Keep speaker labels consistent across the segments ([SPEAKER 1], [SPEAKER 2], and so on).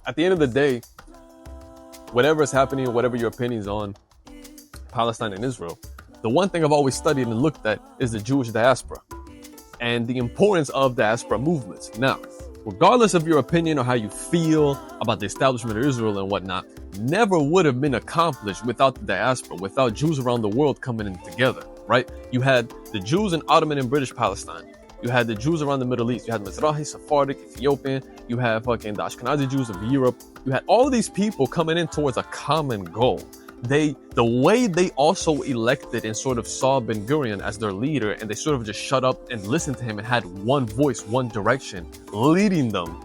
[SPEAKER 1] at the end of the day, whatever is happening, whatever your opinions on Palestine and Israel, the one thing I've always studied and looked at is the Jewish diaspora and the importance of diaspora movements. Now, regardless of your opinion or how you feel about the establishment of Israel and whatnot, never would have been accomplished without the diaspora, without Jews around the world coming in together, right? You had the Jews in Ottoman and British Palestine. You had the Jews around the Middle East. You had Mizrahi, Sephardic, Ethiopian. You have fucking the Ashkenazi Jews of Europe. You had all of these people coming in towards a common goal. The way they also elected and sort of saw Ben Gurion as their leader, and they sort of just shut up and listened to him and had one voice, one direction, leading them,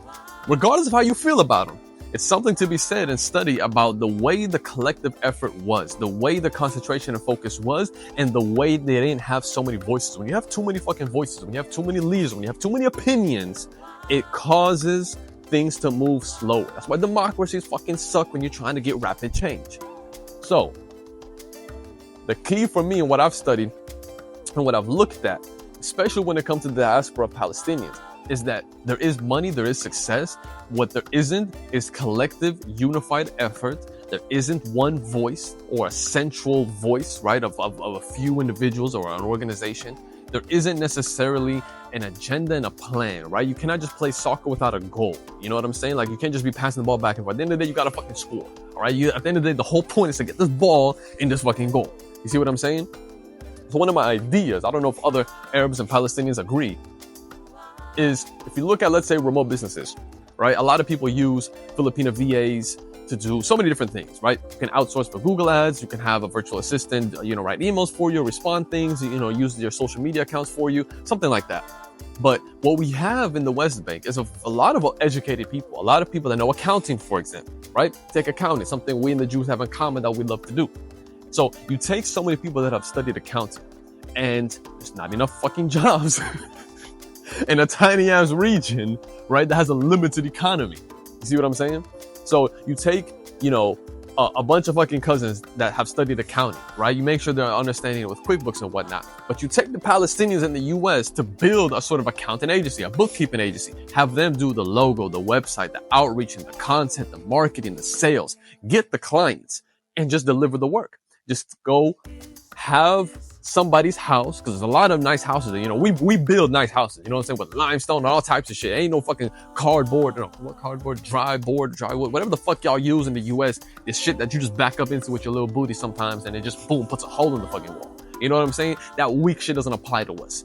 [SPEAKER 1] regardless of how you feel about him. It's something to be said and studied about the way the collective effort was, the way the concentration and focus was, and the way they didn't have so many voices. When you have too many fucking voices, when you have too many leaders, when you have too many opinions, it causes things to move slower. That's why democracies fucking suck when you're trying to get rapid change. So, the key for me and what I've studied and what I've looked at, especially when it comes to the diaspora of Palestinians, is that there is money, there is success. What there isn't is collective, unified effort. There isn't one voice or a central voice, right, of a few individuals or an organization. There isn't necessarily an agenda and a plan, right? You cannot just play soccer without a goal. You know what I'm saying? Like, you can't just be passing the ball back and forth. At the end of the day, you gotta fucking score, all right? At the end of the day, the whole point is to get this ball in this fucking goal. You see what I'm saying? So one of my ideas, I don't know if other Arabs and Palestinians agree, is if you look at, let's say, remote businesses, right? A lot of people use Filipino VAs to do so many different things, right? You can outsource for Google ads. You can have a virtual assistant, write emails for you, respond things, use your social media accounts for you, something like that. But what we have in the West Bank is a lot of educated people, a lot of people that know accounting, for example, right? Take accounting, something we and the Jews have in common that we love to do. So you take so many people that have studied accounting, and there's not enough fucking jobs in a tiny ass region, right? That has a limited economy. You see what I'm saying? So you take, a bunch of fucking cousins that have studied accounting, right? You make sure they're understanding it with QuickBooks and whatnot. But you take the Palestinians in the US to build a sort of accounting agency, a bookkeeping agency, have them do the logo, the website, the outreach and the content, the marketing, the sales, get the clients and just deliver the work. Just go have somebody's house, because there's a lot of nice houses. We build nice houses, you know what I'm saying, with limestone and all types of shit. Ain't no fucking cardboard, drywood, whatever the fuck y'all use in the US. It's shit that you just back up into with your little booty sometimes, and it just boom puts a hole in the fucking wall. You know what I'm saying? That weak shit doesn't apply to us.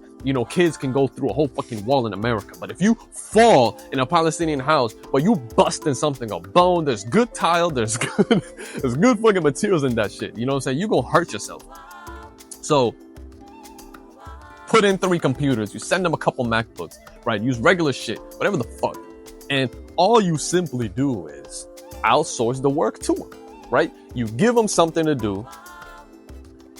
[SPEAKER 1] Kids can go through a whole fucking wall in America, but if you fall in a Palestinian house, but you busting something, a bone, there's good tile, there's good fucking materials in that shit. You know what I'm saying? You gonna hurt yourself. So, put in 3 computers, you send them a couple MacBooks, right? Use regular shit, whatever the fuck. And all you simply do is outsource the work to them, right? You give them something to do.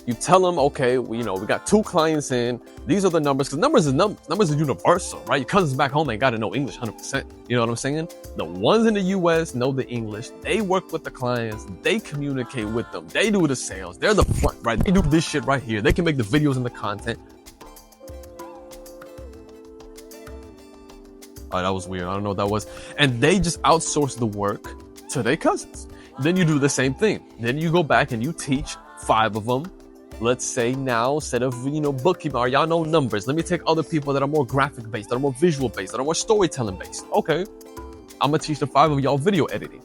[SPEAKER 1] You tell them, okay, we got 2 clients in. These are the numbers, because numbers are universal, right? Your cousins back home ain't got to know English 100%. You know what I'm saying? The ones in the US know the English. They work with the clients. They communicate with them. They do the sales. They're the front, right? They do this shit right here. They can make the videos and the content. Oh, that was weird. I don't know what that was. And they just outsource the work to their cousins. Then you do the same thing. Then you go back and you teach 5 of them. Let's say now, instead of, bookkeeping, or y'all know numbers, let me take other people that are more graphic based, that are more visual based, that are more storytelling based. Okay. I'm going to teach the 5 of y'all video editing.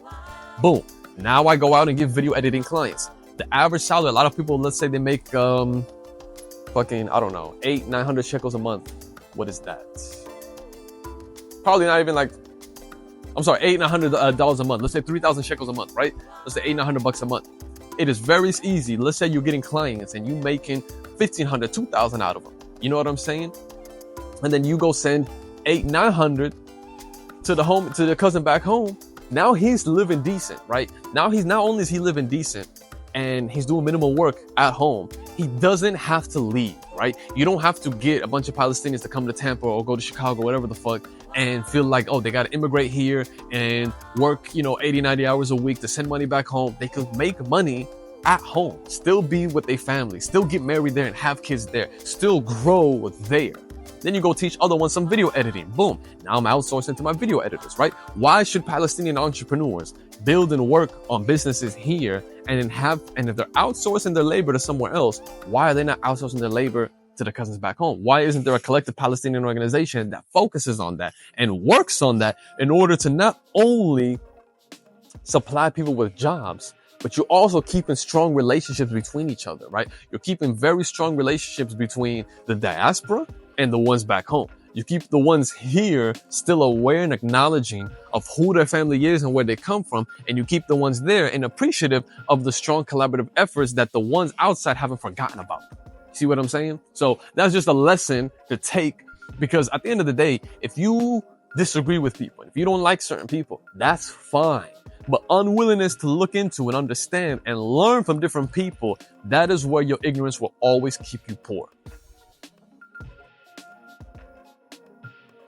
[SPEAKER 1] Boom. Now I go out and give video editing clients. The average salary, a lot of people, let's say they make, fucking, I don't know, 800-900 shekels a month. What is that? Probably not even $800 a month. Let's say 3,000 shekels a month, right? Let's say $800 a month. It is very easy. Let's say you're getting clients and you making 1,500, 2,000 out of them. You know what I'm saying? And then you go send 800-900 to the cousin back home. Now he's living decent, right? Not only is he living decent and he's doing minimal work at home, he doesn't have to leave, right? You don't have to get a bunch of Palestinians to come to Tampa or go to Chicago, whatever the fuck, and feel like, oh, they got to immigrate here and work, 80, 90 hours a week to send money back home. They could make money at home, still be with their family, still get married there and have kids there, still grow there. Then you go teach other ones some video editing. Boom. Now I'm outsourcing to my video editors, right? Why should Palestinian entrepreneurs build and work on businesses here and if they're outsourcing their labor to somewhere else, why are they not outsourcing their labor to the cousins back home? Why isn't there a collective Palestinian organization that focuses on that and works on that in order to not only supply people with jobs, but you're also keeping strong relationships between each other, right? You're keeping very strong relationships between the diaspora and the ones back home. You keep the ones here still aware and acknowledging of who their family is and where they come from. And you keep the ones there and appreciative of the strong collaborative efforts that the ones outside haven't forgotten about. See what I'm saying? So that's just a lesson to take, because at the end of the day, if you disagree with people, if you don't like certain people, that's fine. But unwillingness to look into and understand and learn from different people, that is where your ignorance will always keep you poor.